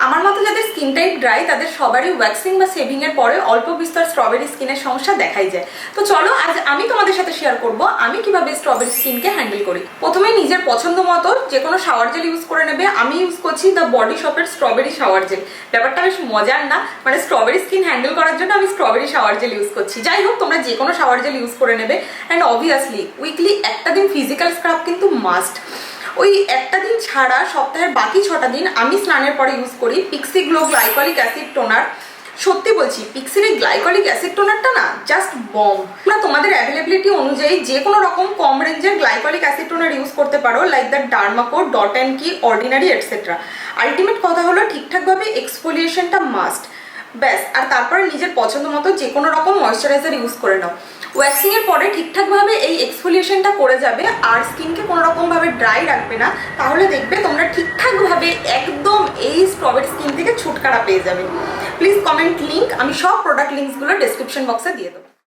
আমার মতো যাদের স্কিন টাইপ ড্রাই তাদের সবারই ওয়্যাক্সিং বা শেভিং এর পরে অল্প বিস্তর স্ট্রবেরি স্কিনের সমস্যা দেখাই যায়। তো চলো আজ আমি তোমাদের সাথে শেয়ার করব আমি কিভাবে স্ট্রবেরি স্কিনকে হ্যান্ডেল করি। প্রথমে নিজের পছন্দ মতো যে কোনো শাওয়ার জেল ইউজ করে নেবে। আমি ইউজ করছি দ্য বডি শপের স্ট্রবেরি শাওয়ার জেল। ব্যাপারটা বেশ মজার না, মানে স্ট্রবেরি স্কিন হ্যান্ডেল করার জন্য আমি স্ট্রবেরি শাওয়ার জেল ইউজ করছি। যাই হোক, তোমরা যে কোনো শাওয়ার জেল ইউজ করে নেবে। অ্যান্ড অবভিয়াসলি উইকলি একটা দিন ফিজিক্যাল স্ক্রাব কিন্তু মাস্ট। ওই একটা দিন ছাড়া সপ্তাহের বাকি 6টা দিন আমি স্নানের পরে ইউজ করি Pixie glow glycolic acid toner. সত্যি বলছি, পিক্সির এই গ্লাইকলিক অ্যাসিড টোনারটা না জাস্ট বম। না, তোমাদের অ্যাভেলেবিলিটি অনুযায়ী যে কোনো রকম কম রেঞ্জের গ্লাইকলিক অ্যাসিড টোনার ইউজ করতে পারো, like the Derma Co, dot and কি, অর্ডিনারি এটসেট্রা। আলটিমেট কথা হলো ঠিকঠাকভাবে এক্সফোলিয়েশনটা মাস্ট, ব্যাস। আর তারপরে নিজের পছন্দ মতো যে কোনো রকম ময়শ্চারাইজার ইউজ করে নাও। ওয়্যাক্সিং এর পরে ঠিকঠাকভাবে এই এক্সফোলিয়েশনটা করে যাবে আর স্কিনকে কোনো রকমভাবে ড্রাই রাখবে না। তাহলে দেখবে তোমরা ঠিকঠাকভাবে একদম এই স্ট্রবেরি স্কিন থেকে ছুটকারা পেয়ে যাবে। প্লিজ কমেন্ট লিঙ্ক, আমি সব প্রোডাক্ট লিঙ্কসগুলো ডেসক্রিপশন বক্সে দিয়ে দেবো।